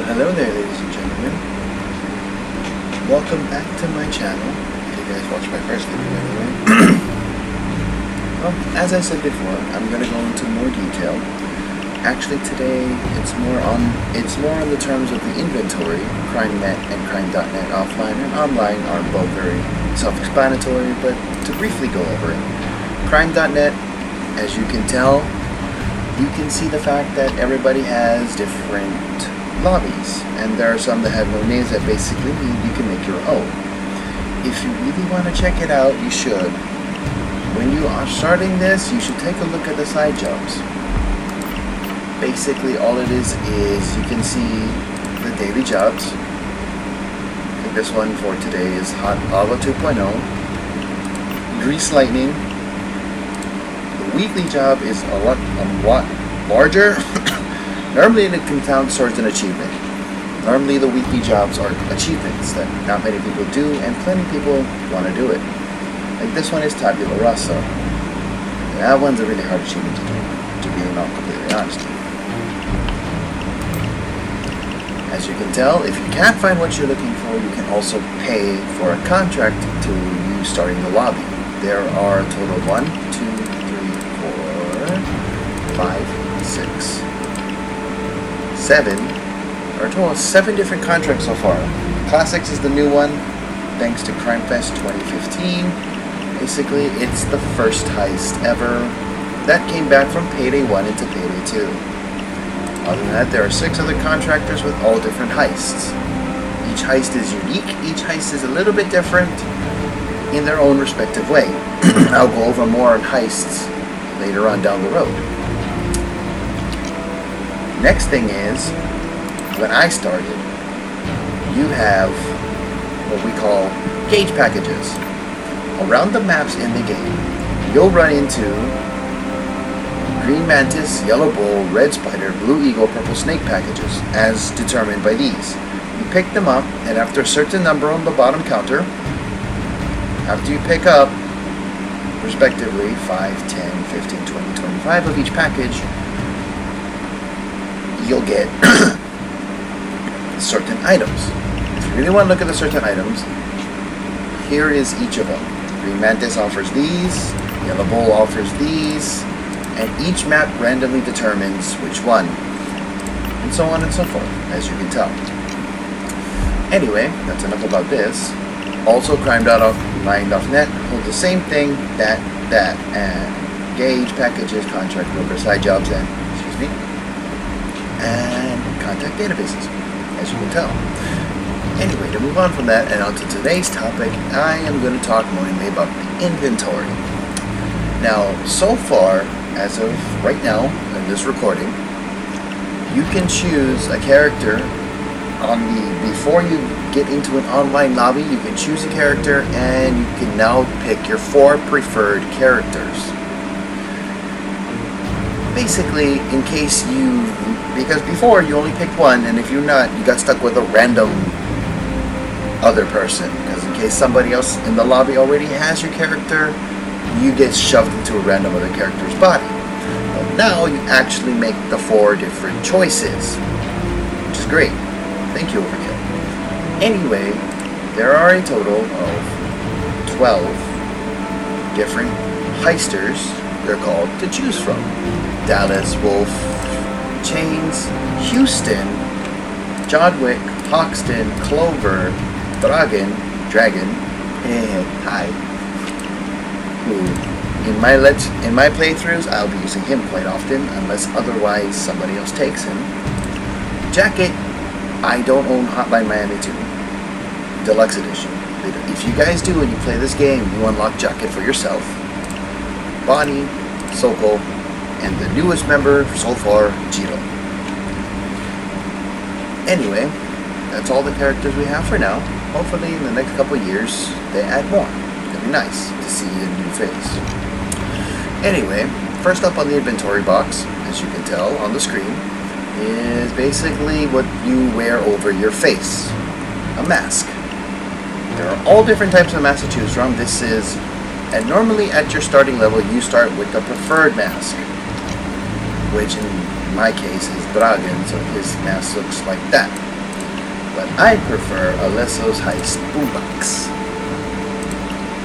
Hello there, ladies and gentlemen. Welcome back to my channel. If you guys watched my first video anyway. Well, as I said before, I'm going to go into more detail. Actually today, it's more on the terms of the inventory. CrimeNet and Crime.net offline and online are both very self-explanatory, but to briefly go over it. Crime.net, as you can tell, you can see the fact that everybody has different lobbies, and there are some that have no names that basically mean you can make your own. If you really want to check it out, you should. When you are starting this, you should take a look at the side jobs. Basically all it is you can see the daily jobs. Like this one for today is Hot Lava 2.0, Grease Lightning. The weekly job is a lot larger. Normally it can count towards an achievement. Normally the weekly jobs are achievements that not many people do, and plenty of people want to do it. Like this one is Tabula Rasa. That one's a really hard achievement to do, to be not completely honest. As you can tell, if you can't find what you're looking for, you can also pay for a contract to you starting the lobby. There are a total of 1, 2, 3, 4, 5, 6, 7, or a total of 7 different contracts so far. Classics is the new one, thanks to Crime Fest 2015. Basically, it's the first heist ever that came back from Payday 1 into Payday 2. Other than that, there are 6 other contractors with all different heists. Each heist is unique, each heist is a little bit different in their own respective way. I'll go over more on heists later on down the road. Next thing is, when I started, you have what we call gauge packages. Around the maps in the game, you'll run into green mantis, yellow bull, red spider, blue eagle, purple snake packages, as determined by these. You pick them up, and after a certain number on the bottom counter, after you pick up, respectively, 5, 10, 15, 20, 25 of each package, you'll get certain items. If you really want to look at the certain items, here is each of them. Green Mantis offers these, Yellow Bull offers these, and each map randomly determines which one, and so on and so forth, as you can tell. Anyway, that's enough about this. Also, Crime.net holds the same thing that gauge packages, contract broker, side jobs, and contact databases, as you can tell. Anyway, to move on from that and on to today's topic, I am going to talk mainly about the inventory. Now, so far, as of right now, in this recording, you can choose a character before you get into an online lobby, you can choose a character and you can now pick your 4 preferred characters. Basically, in case because before you only picked one, and if you're not, you got stuck with a random other person, because in case somebody else in the lobby already has your character, you get shoved into a random other character's body. But now you actually make the 4 different choices, which is great. Thank you, Overkill. Anyway, there are a total of 12 different heisters, they're called, to choose from. Dallas, Wolf, Chains, Houston, John Wick, Hoxton, Clover, Dragon, and Hyde, who in my playthroughs I'll be using him quite often, unless otherwise somebody else takes him. Jacket, I don't own Hotline Miami 2 Deluxe Edition. If you guys do and you play this game, you unlock Jacket for yourself. Bonnie, Sokol, and the newest member so far, Jiro. Anyway, that's all the characters we have for now. Hopefully in the next couple of years they add more. It'd be nice to see a new face. Anyway, first up on the inventory box, as you can tell on the screen, is basically what you wear over your face. A mask. There are all different types of masks to choose from. And normally at your starting level you start with the preferred mask, which in my case is Dragon, so his mask looks like that. but I prefer Alesso's Heist Boombox.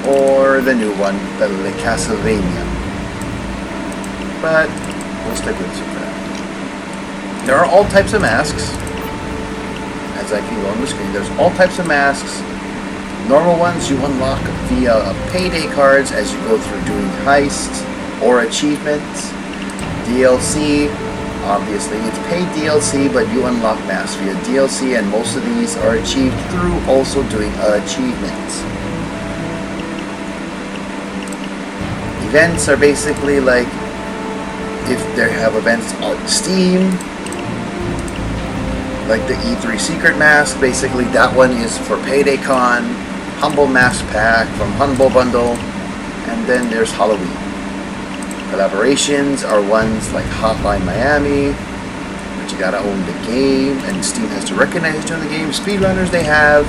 Or the new one, the Le Castlevania. But we'll stick with this for now. There are all types of masks. As I can go on the screen, there's all types of masks. Normal ones you unlock via payday cards as you go through doing heists or achievements. DLC, obviously it's paid DLC, but you unlock masks via DLC, and most of these are achieved through also doing achievements. Events are basically like if they have events on Steam, like the E3 Secret Mask, basically that one is for Payday Con, Humble Mask Pack from Humble Bundle, and then there's Halloween. Collaborations are ones like Hotline Miami, but you gotta own the game, and Steam has to recognize you in the game. Speedrunners they have,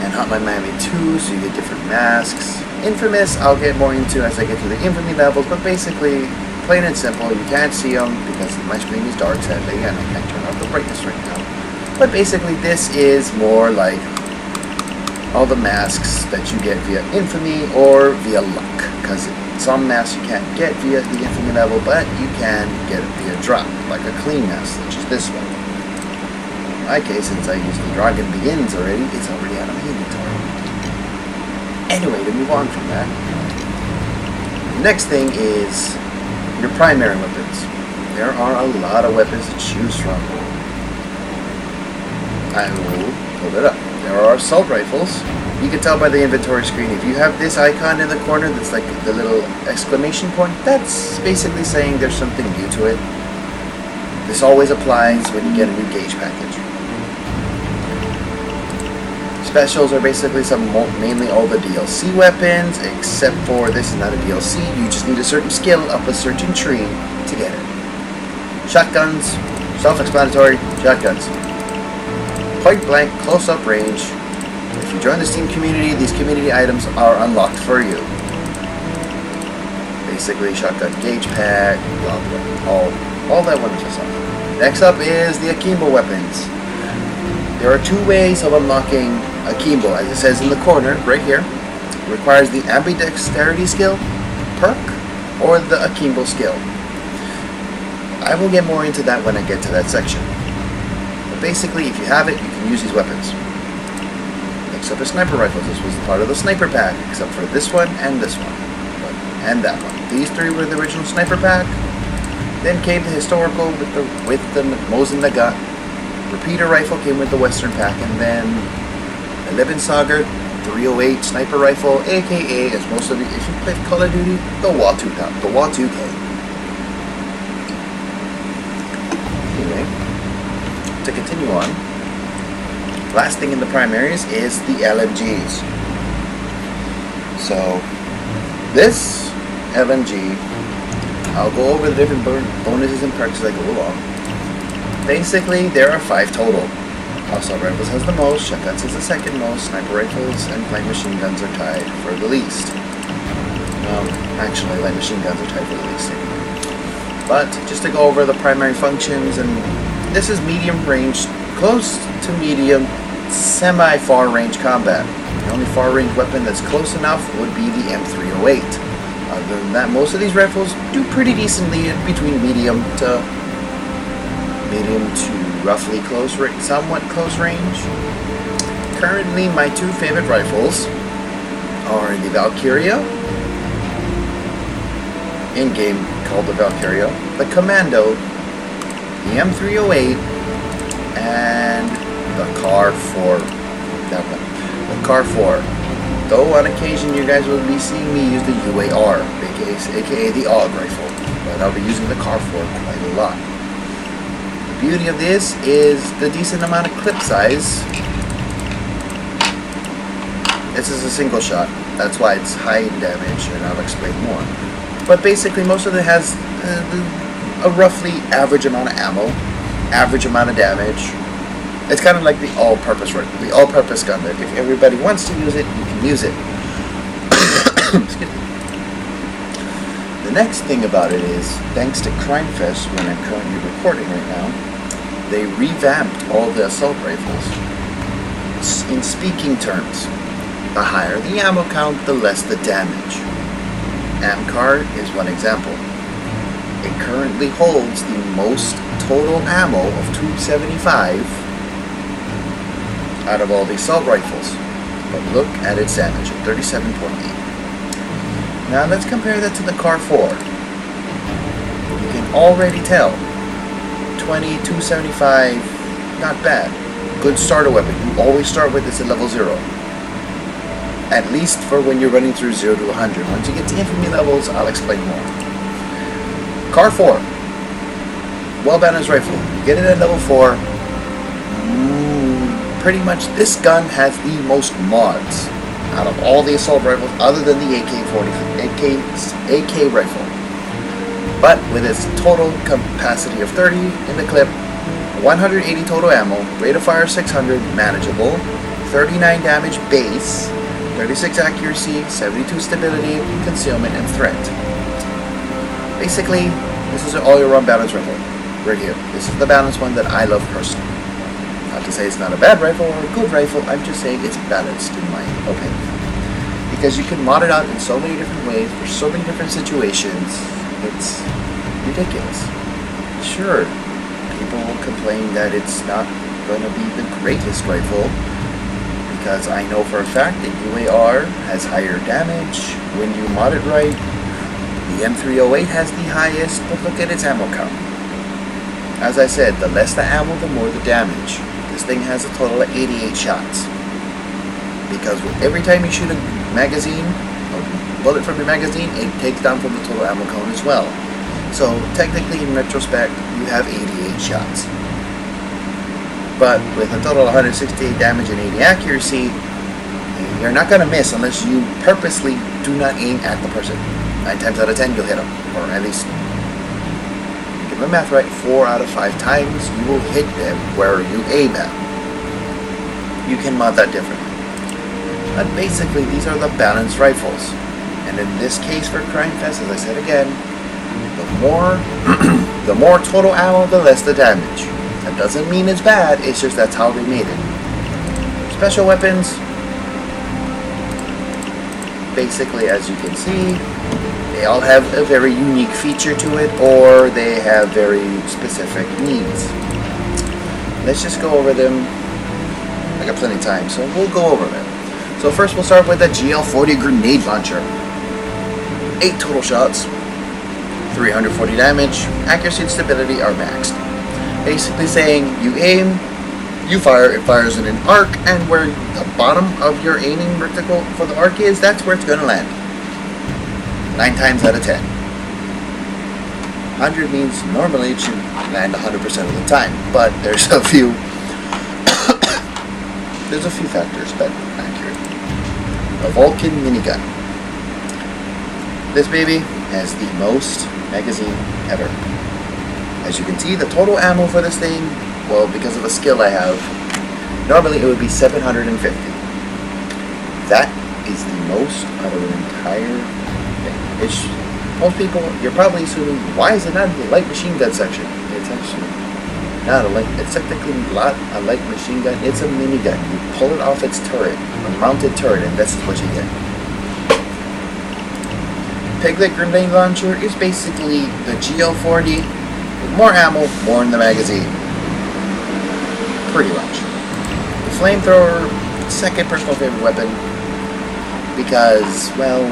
and Hotline Miami 2, so you get different masks. Infamous, I'll get more into as I get to the Infamy levels, but basically, plain and simple, you can't see them because my screen is dark sadly, and I can't turn off the brightness right now. But basically, this is more like all the masks that you get via Infamy or via luck, because some masks you can't get via the Infamy level, but you can get it via drop, like a clean mask, such as this one. In my case, since I used the Dragon Begins already, it's already out of my inventory. Anyway, to move on from that, the next thing is your primary weapons. There are a lot of weapons to choose from. I will pull it up. There are assault rifles. You can tell by the inventory screen, if you have this icon in the corner that's like the little exclamation point, that's basically saying there's something new to it. This always applies when you get a new gauge package. Specials are basically mainly all the DLC weapons, except for this is not a DLC, you just need a certain skill up a certain tree to get it. Shotguns, self-explanatory, shotguns. Point blank, close-up range. If you join the Steam community, these community items are unlocked for you. Basically, shotgun gauge pack, blah blah, all that wonderful stuff. Next up is the akimbo weapons. There are two ways of unlocking akimbo, as it says in the corner, right here. It requires the ambidexterity skill, perk, or the akimbo skill. I will get more into that when I get to that section. But basically, if you have it, you can use these weapons. Next up is sniper rifles. This was part of the sniper pack, except for this one and this one. And that one. These three were the original sniper pack. Then came the historical with the Mosin Nagant. Repeater rifle came with the Western pack, and then the Lebenssager 308 sniper rifle, aka, as most of you, if you played Call of Duty, the WA2K. Anyway, to continue on, last thing in the primaries is the LMGs. So, this LMG, I'll go over the different bonuses and perks as I go along. Basically, there are 5 total. Assault rifles has the most, shotguns has the second most, sniper rifles and light machine guns are tied for the least. Actually, light machine guns are tied for the least anyway. But, just to go over the primary functions, and this is medium range, close to medium, semi-far range combat. The only far range weapon that's close enough would be the M308. Other than that, most of these rifles do pretty decently in between medium to roughly close range, somewhat close range. Currently, my 2 favorite rifles are the Valkyria, in-game called the Valkyria, the Commando, the M308, and the Car 4. That one, the Car 4. Though on occasion you guys will be seeing me use the UAR, aka the AUG rifle, but I'll be using the Car 4 quite a lot. The beauty of this is the decent amount of clip size. This is a single shot, that's why it's high in damage, and I'll explain more. But basically most of it has a roughly average amount of ammo, average amount of damage. It's kind of like the all-purpose gun that if everybody wants to use it, you can use it. Excuse me. The next thing about it is, thanks to Crime Fest, when I'm currently recording right now, they revamped all the assault rifles. In speaking terms, the higher the ammo count, the less the damage. AMCAR is one example. It currently holds the most total ammo of 275 out of all the assault rifles. But look at its damage, 37.8. Now let's compare that to the CAR 4. You can already tell 275, not bad. Good starter weapon. You always start with this at level 0. At least for when you're running through 0 to 100. Once you get to infamy levels, I'll explain more. CAR 4. Well-balanced rifle. You get it at level 4. Pretty much this gun has the most mods out of all the assault rifles other than the AK rifle. But with its total capacity of 30 in the clip, 180 total ammo, rate of fire 600, manageable, 39 damage base, 36 accuracy, 72 stability, concealment, and threat. Basically, this is an all-year-round balanced rifle. Right here. This is the balanced one that I love personally. Not to say it's not a bad rifle or a good rifle, I'm just saying it's balanced in my opinion. Because you can mod it out in so many different ways for so many different situations. It's ridiculous. Sure, people will complain that it's not going to be the greatest rifle, because I know for a fact that UAR has higher damage when you mod it right. The M308 has the highest, but look at its ammo count. As I said, the less the ammo, the more the damage. This thing has a total of 88 shots. Because every time you shoot a magazine, a bullet from your magazine, it takes down from the total ammo count as well. So technically, in retrospect, you have 88 shots. But with a total of 168 damage and 80 accuracy, you're not going to miss unless you purposely do not aim at the person. 9 times out of 10, you'll hit them. Or at least, get my math right, 4 out of 5 times, you will hit them where you aim at. You can mod that differently. But basically, these are the balanced rifles. And in this case for Crime Fest, as I said again, the more total ammo, the less the damage. That doesn't mean it's bad, it's just that's how they made it. Special weapons, basically, as you can see, they all have a very unique feature to it, or they have very specific needs. Let's just go over them. I got plenty of time, so we'll go over them. So first we'll start with the GL40 grenade launcher. 8 total shots, 340 damage, accuracy and stability are maxed. Basically saying you aim, you fire, it fires in an arc, and where the bottom of your aiming vertical for the arc is, that's where it's going to land. 9 times out of 10. 100 means normally it should land 100% of the time, but there's a few factors that are accurate. A Vulcan minigun. This baby has the most magazine ever. As you can see, the total ammo for this thing, well, because of a skill I have, normally it would be 750. That is the most out of an entire thing. Most people, you're probably assuming, why is it not in the light machine gun section? It's actually not a light, it's technically not a light machine gun, it's a minigun. You pull it off its turret, a mounted turret, and this is what you get. Piglet grenade launcher is basically the GL40 with more ammo, more in the magazine. Pretty much. The flamethrower, second personal favorite weapon, because, well,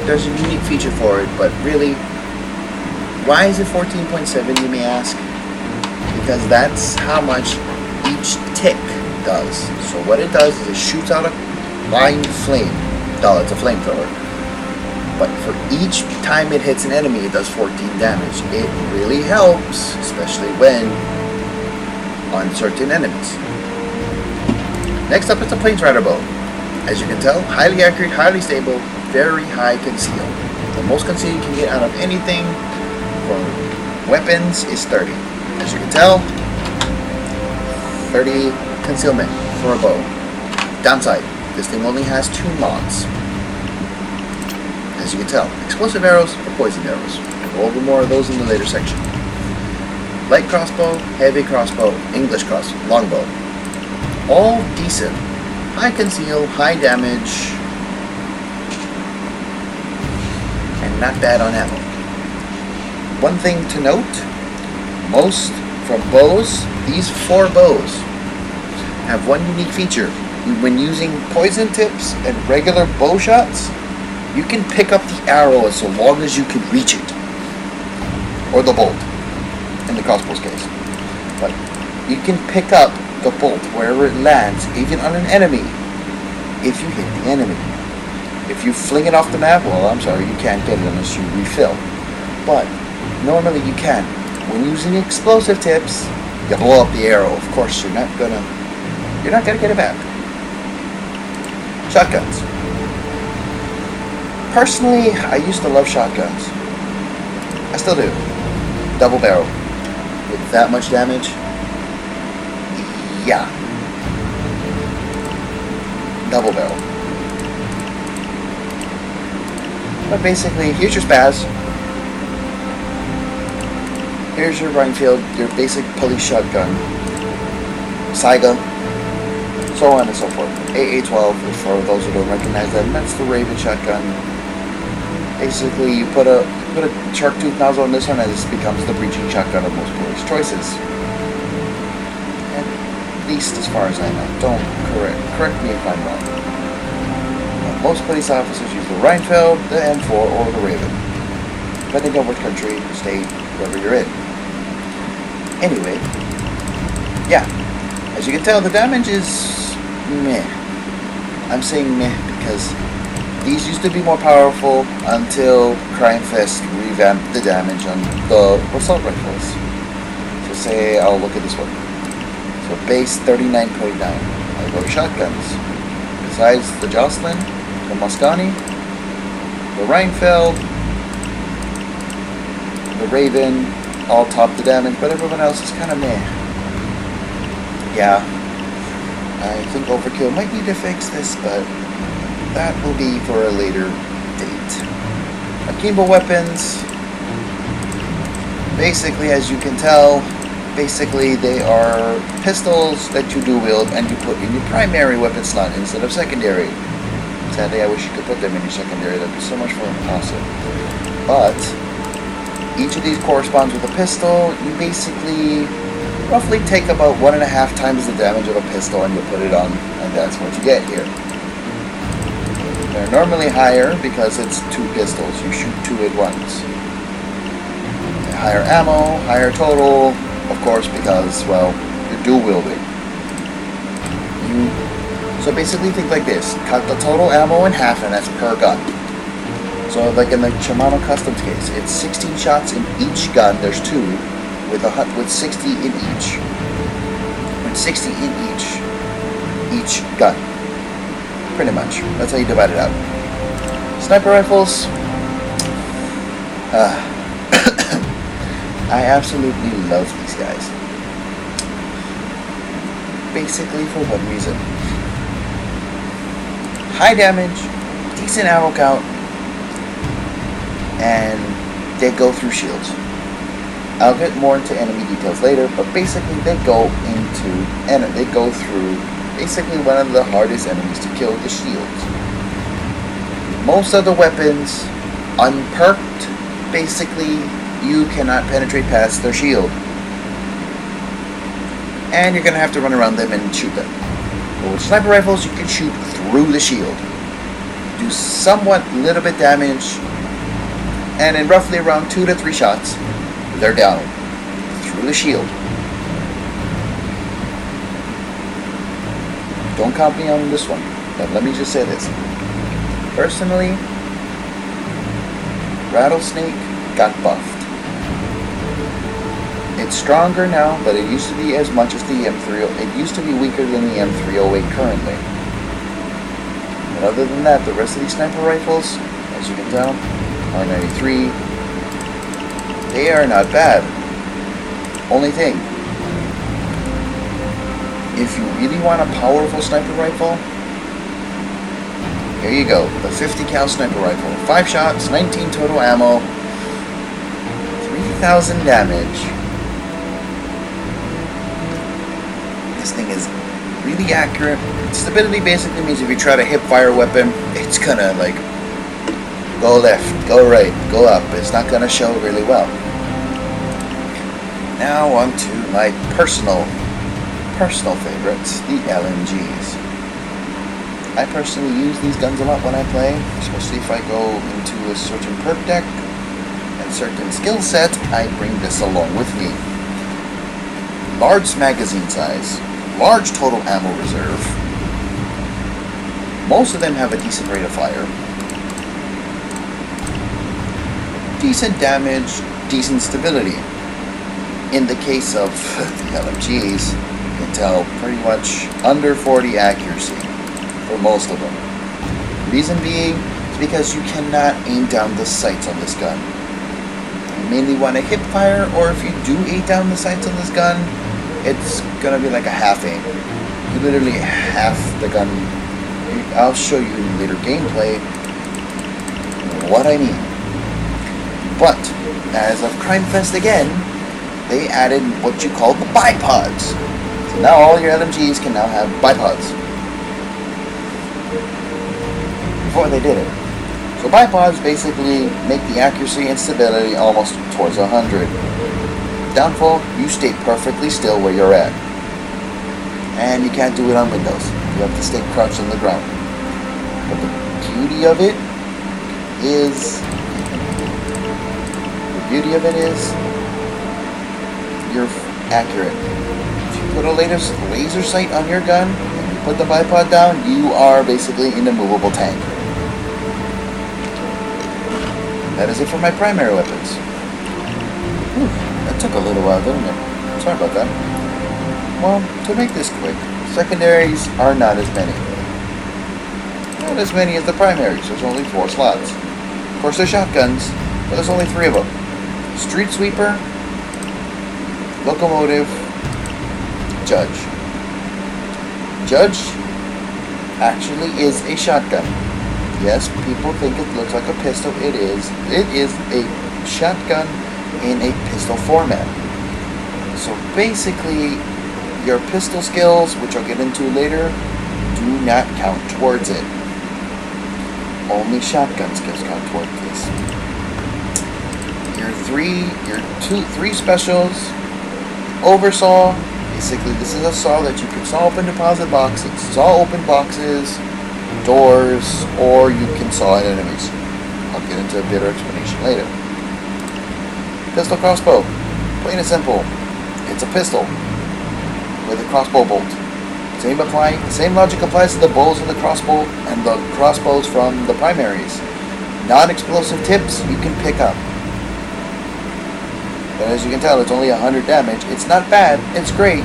there's a unique feature for it, but really, why is it 14.7, you may ask? Because that's how much each tick does. So what it does is it shoots out a line flame. It's a flamethrower. But for each time it hits an enemy, it does 14 damage. It really helps, especially when on certain enemies. Next up is the Planesrider bow. As you can tell, highly accurate, highly stable, very high conceal. The most conceal you can get out of anything for weapons is 30. As you can tell, 30 concealment for a bow. Downside, this thing only has 2 mods. As you can tell, explosive arrows or poison arrows. We'll go over more of those in the later section. light crossbow, heavy crossbow, English crossbow, longbow. All decent. High conceal, high damage, and not bad on ammo. One thing to note, most from bows, these 4 bows have one unique feature. When using poison tips and regular bow shots, you can pick up the arrow as long as you can reach it. Or the bolt, in the crossbow's case. But you can pick up the bolt wherever it lands, even on an enemy, if you hit the enemy. If you fling it off the map, well, I'm sorry, you can't get it unless you refill. But normally you can. When using explosive tips, you blow up the arrow. Of course, you're not gonna get it back. Shotguns. Personally, I used to love shotguns. I still do. Double barrel. With that much damage? Yeah. Double barrel. But basically, here's your spaz. Here's your Reinfeld, your basic police shotgun. Saiga. So on and so forth. AA-12, for those who don't recognize that, and that's the Raven shotgun. Basically, you put a shark tooth nozzle on this one, and this becomes the breaching shotgun of most police choices. At least as far as I know. Don't correct me if I'm wrong. Most police officers use the Reinfeld, the M4, or the Raven, depending on which country, state, wherever you're in. Anyway, yeah, as you can tell, the damage is meh. I'm saying meh because these used to be more powerful until Crime Fest revamped the damage on the assault rifles. So say, I'll look at this one. So base 39.9. I go shotguns. Besides the Jocelyn, the Mosconi, the Reinfeld, the Raven, all top the damage, but everyone else is kind of meh. Yeah, I think Overkill might need to fix this, but that will be for a later date. Akimbo weapons, basically, as you can tell, basically they are pistols that you do wield and you put in your primary weapon slot instead of secondary. Sadly, I wish you could put them in your secondary. That'd be so much more awesome. But each of these corresponds with a pistol. You basically roughly take about 1.5 times the damage of a pistol and you put it on, and that's what you get here. They're normally higher because it's 2 pistols. You shoot 2 at once. Higher ammo, higher total, of course, because, well, you're dual wielding. So basically think like this. Cut the total ammo in half, and that's per gun. So like in the Shimano Customs case, it's 16 shots in each gun. There's 2 with 60 in each. With 60 in each gun. Pretty much. That's how you divide it out. Sniper rifles. I absolutely love these guys. Basically for one reason. High damage, decent ammo count, and they go through shields. I'll get more into enemy details later, but basically they go through basically one of the hardest enemies to kill, the shields. Most of the weapons, unperked, basically you cannot penetrate past their shield. And you're going to have to run around them and shoot them. But with sniper rifles, you can shoot through the shield. Do somewhat little bit damage, and in roughly around 2 to 3 shots, they're down through the shield. Don't count me on this one, but let me just say this. Personally, Rattlesnake got buffed. It's stronger now, but it used to be as much as the M3. It used to be weaker than the M308 currently. But other than that, the rest of these sniper rifles, as you can tell, R93, they are not bad. Only thing, if you really want a powerful sniper rifle, here you go, the 50 cal sniper rifle. 5 shots, 19 total ammo, 3,000 damage. This thing is really accurate. Stability basically means if you try to hip fire a weapon, it's gonna like go left, go right, go up. It's not gonna show really well. Now on to my personal favorites, the LMGs. I personally use these guns a lot when I play, especially if I go into a certain perk deck and certain skill set. I bring this along with me. Large magazine size, large total ammo reserve. Most of them have a decent rate of fire. Decent damage, decent stability. In the case of the LMGs, you can tell pretty much under 40 accuracy for most of them. Reason being is because you cannot aim down the sights on this gun. You mainly want to hip fire, or if you do aim down the sights on this gun, it's gonna be like a half aim. You literally half the gun. I'll show you in later gameplay what I mean. But as of Crime Fest again, they added what you call the bipods. So now all your LMGs can now have bipods. Before they did it. So bipods basically make the accuracy and stability almost towards 100. Downfall, you stay perfectly still where you're at. And you can't do it on Windows. You have to stay crouched on the ground. But the beauty of it is you're accurate. If you put a laser sight on your gun and you put the bipod down, you are basically in a movable tank. That is it for my primary weapons. Whew, that took a little while, didn't it? Sorry about that. Well, to make this quick, secondaries are not as many. Not as many as the primaries. There's only 4 slots. Of course, they're shotguns, but there's only 3 of them. Street Sweeper, Locomotive, Judge. Judge actually is a shotgun. Yes, people think it looks like a pistol. It is. It is a shotgun in a pistol format. So basically, your pistol skills, which I'll get into later, do not count towards it. Only shotgun skills count towards this. Your three specials. Oversaw. Basically, this is a saw that you can saw open deposit boxes, saw open boxes, doors, or you can saw at enemies. I'll get into a bit of explanation later. Pistol crossbow. Plain and simple. It's a pistol with a crossbow bolt. Same logic applies to the bows of the crossbow and the crossbows from the primaries. Non-explosive tips you can pick up. But as you can tell, it's only 100 damage. It's not bad. It's great.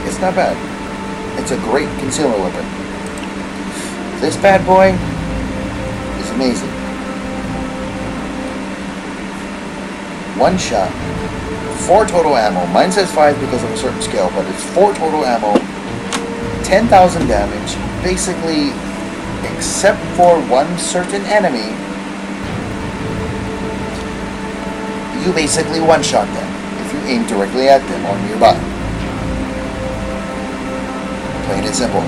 It's not bad. It's a great concealment weapon. This bad boy is amazing. One shot. 4 total ammo. Mine says 5 because of a certain skill, but it's 4 total ammo. 10,000 damage. Basically, except for one certain enemy, you basically one-shot them if you aim directly at them or nearby. Plain and simple.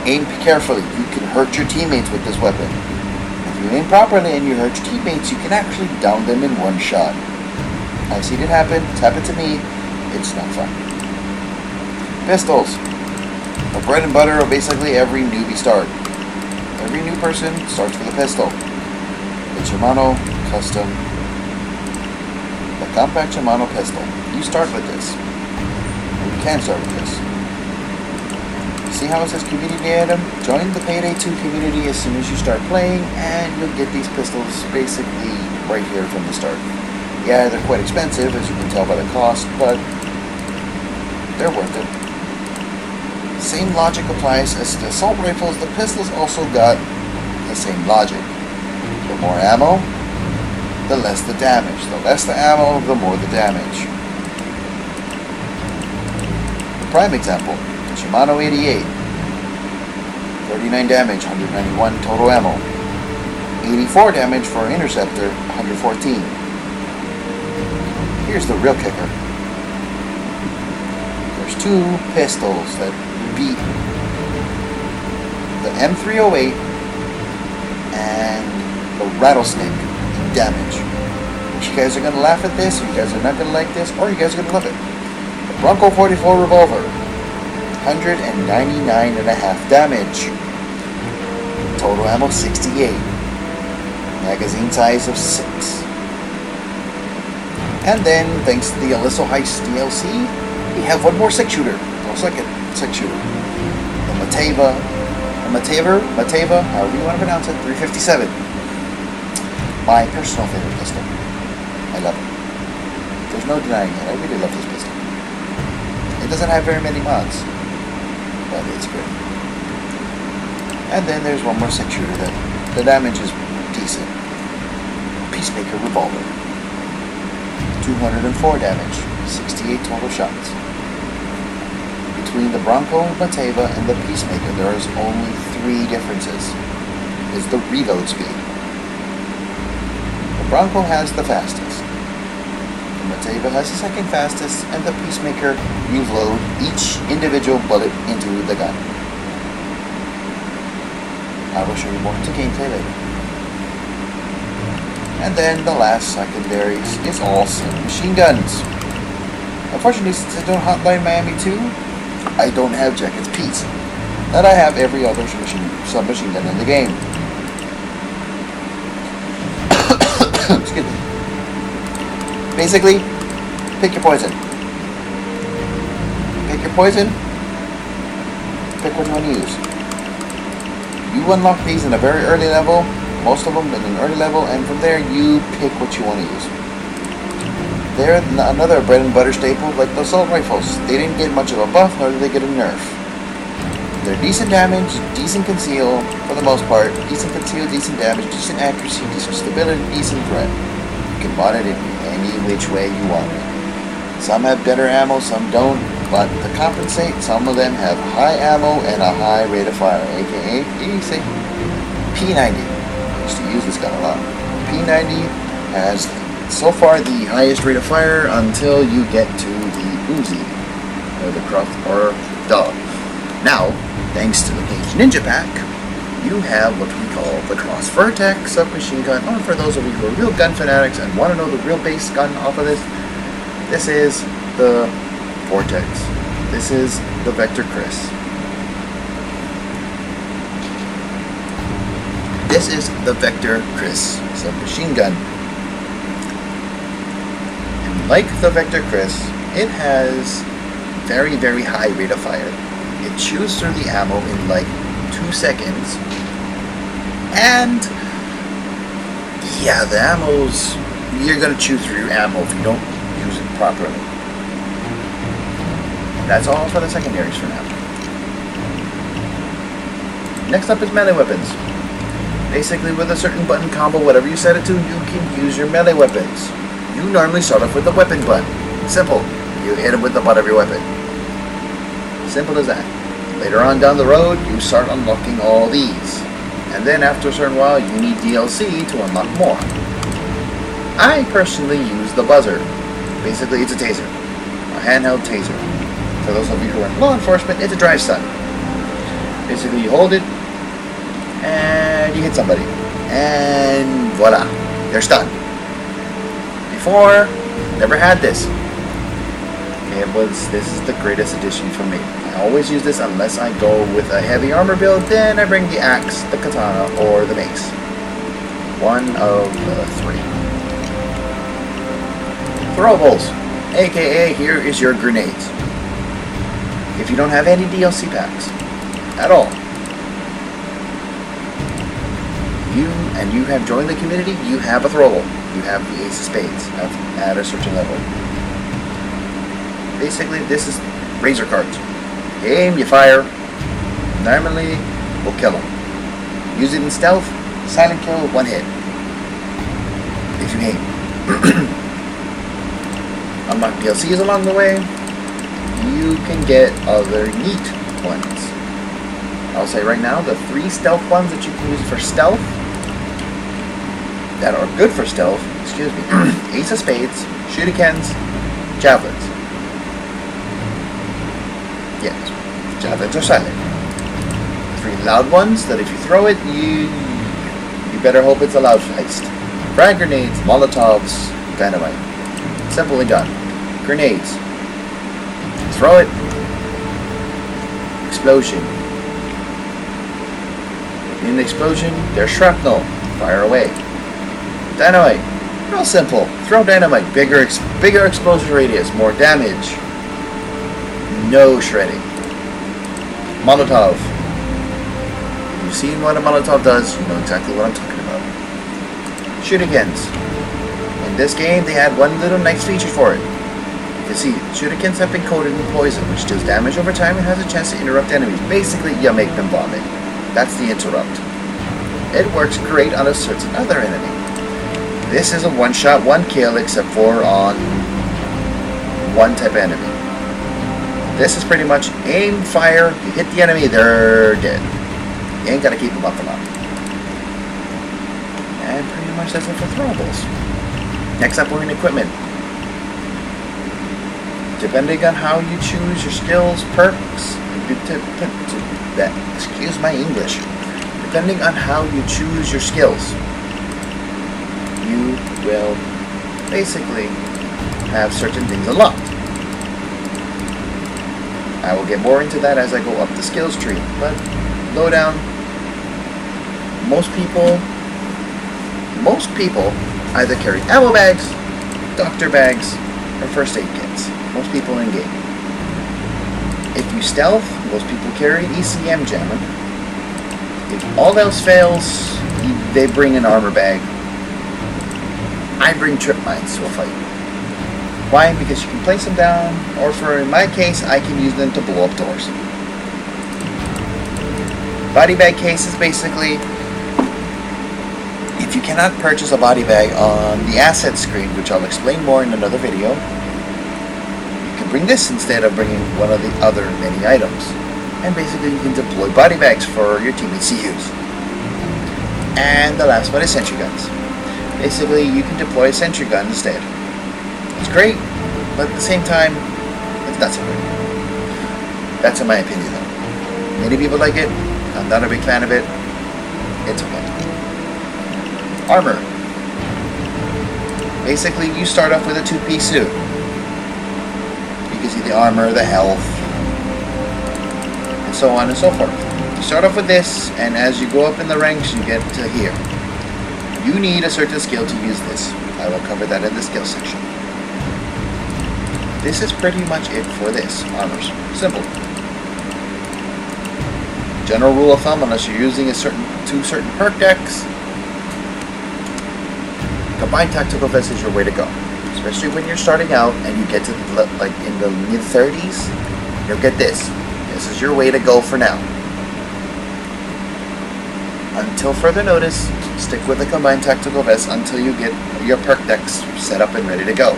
Aim carefully. You can hurt your teammates with this weapon. If you aim properly and you hurt your teammates, you can actually down them in one shot. I've seen it happen. It's happened to me. It's not fun. Pistols. The bread and butter of basically every newbie start. Every new person starts with a pistol. The Shimano Custom. The Compact Shimano pistol. You start with this. Or you can start with this. See how it says community item? Join the Payday 2 community as soon as you start playing, and you'll get these pistols basically right here from the start. Yeah, they're quite expensive, as you can tell by the cost, but they're worth it. Same logic applies as the assault rifles. The pistols also got the same logic. The more ammo, the less the damage. The less the ammo, the more the damage. The prime example, the Shimano 88. 39 damage, 191 total ammo. 84 damage for an interceptor, 114. Here's the real kicker. The There's 2 pistols that beat the M308 and the Rattlesnake in damage. You guys are going to laugh at this, or you guys are not going to like this, or you guys are going to love it. The Bronco 44 revolver, 199.5 damage. Total ammo 68. Magazine size of 6. And then, thanks to the Alysso Heist DLC, we have one more 6-shooter. No, second 6-shooter. The Mateva, however you want to pronounce it, 357. My personal favorite pistol. I love it. There's no denying it. I really love this pistol. It doesn't have very many mods, but it's good. And then there's one more 6-shooter that the damage is decent. Peacemaker revolver. 204 damage, 68 total shots. Between the Bronco, Mateva, and the Peacemaker, there is only 3 differences. Is the reload speed. The Bronco has the fastest. Mateva has the second fastest, and the Peacemaker, you load each individual bullet into the gun. I will show you more into gameplay later. And then the last secondaries is all submachine guns. Unfortunately, since I don't hotline Miami 2, I don't have Jacket's Peace, that I have every other submachine gun in the game. Excuse me. Basically, pick your poison. Pick your poison. Pick what you want to use. You unlock these in a very early level, most of them in an early level, and from there you pick what you want to use. They're another bread and butter staple like the assault rifles. They didn't get much of a buff, nor did they get a nerf. They're decent damage, decent conceal for the most part, decent conceal, decent damage, decent accuracy, decent stability, decent threat. You can mod it in any which way you want it. Some have better ammo, some don't, but to compensate, some of them have high ammo and a high rate of fire, aka easy. P90. I used to use this gun a lot. P90 has so far the highest rate of fire until you get to the Uzi, or the Cross, or Dog. Now, thanks to the Cage Ninja Pack, you have what we call the Cross Vertex submachine gun. Or for those of you who are real gun fanatics and want to know the real base gun off of this is the Vortex. This is the Vector Chris. This is the Vector Chris submachine gun. And like the Vector Chris, it has very, very high rate of fire. It chews through the ammo in like 2 seconds. And yeah, the ammo's, you're gonna chew through your ammo if you don't use it properly. That's all for the secondaries for now. Next up is melee weapons. Basically, with a certain button combo, whatever you set it to, you can use your melee weapons. You normally start off with the weapon button. Simple. You hit it with the butt of your weapon. Simple as that. Later on down the road, you start unlocking all these. And then after a certain while, you need DLC to unlock more. I personally use the buzzer. Basically, it's a taser. A handheld taser. For those of you who are in law enforcement, it's a drive stun. Basically, you hold it, and you hit somebody. And voila, they're stunned. Before, never had this. This is the greatest addition for me. I always use this unless I go with a heavy armor build, then I bring the axe, the katana, or the mace. One of the 3. Throwables, aka here is your grenades. If you don't have any DLC packs at all, you have joined the community, you have a throwable. You have the Ace of Spades at a certain level. Basically, this is razor cards. You aim, you fire. Normally, will kill them. Use it in stealth, silent kill, 1 hit. If you aim. Unlock DLCs along the way. You can get other neat ones. I'll say right now, the 3 stealth ones that you can use for stealth, that are good for stealth, excuse me, Ace of Spades, Shurikens, Javelins. Yes, javelins are silent. 3 loud ones that if you throw it, you better hope it's a loud heist. Frag grenades, molotovs, dynamite. Simple and done. Grenades. Throw it. Explosion. In the explosion, there's shrapnel. Fire away. Dynamite. Real simple. Throw dynamite. Bigger explosion radius. More damage. No shredding. Molotov. If you've seen what a Molotov does, you know exactly what I'm talking about. Shoot-agains. In this game, they had one little nice feature for it. You can see, shoot-agains have been coated in poison, which deals damage over time and has a chance to interrupt enemies. Basically, you make them vomit. That's the interrupt. It works great on a certain other enemy. This is a one-shot, one-kill, except for on one type of enemy. This is pretty much aim, fire, you hit the enemy, they're dead. You ain't gotta keep them up for long. And pretty much that's it for throwables. Next up, we're in equipment. Depending on how you choose your skills, perks, excuse my English. Depending on how you choose your skills, you will basically have certain things unlocked. I will get more into that as I go up the skills tree, but lowdown, most people either carry ammo bags, doctor bags, or first aid kits. Most people in game. If you stealth, most people carry ECM jammer. If all else fails, they bring an armor bag. I bring trip mines to a fight. Why? Because you can place them down, or for in my case, I can use them to blow up doors. Body bag case is basically, if you cannot purchase a body bag on the asset screen, which I'll explain more in another video, you can bring this instead of bringing one of the other many items. And basically you can deploy body bags for your teammates to use. And the last one is sentry guns. Basically you can deploy a sentry gun instead. It's great, but at the same time, it's not so great. That's in my opinion though. Many people like it. I'm not a big fan of it. It's okay. Armor. Basically, you start off with a 2-piece suit. You can see the armor, the health, and so on and so forth. You start off with this, and as you go up in the ranks, you get to here. You need a certain skill to use this. I will cover that in the skill section. This is pretty much it for this. Armors. Simple. General rule of thumb, unless you're using two certain perk decks, combined tactical vest is your way to go. Especially when you're starting out and you get to like in the mid-30s, you'll get this. This is your way to go for now. Until further notice, stick with the combined tactical vest until you get your perk decks set up and ready to go.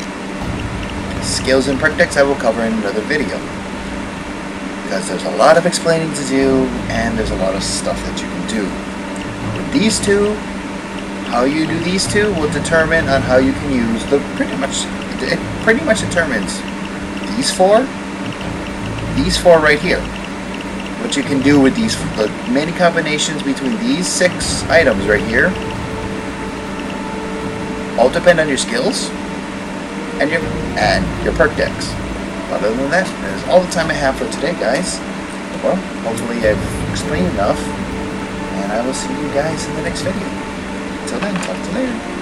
Skills and perk decks I will cover in another video, because there's a lot of explaining to do and there's a lot of stuff that you can do. With these two, how you do these two will determine on how you can use the it pretty much determines these four right here. What you can do with these, the many combinations between these 6 items right here, all depend on your skills and your perk decks. Other than that, that is all the time I have for today, guys. Well, hopefully I've explained enough, and I will see you guys in the next video. Until then, talk to you later.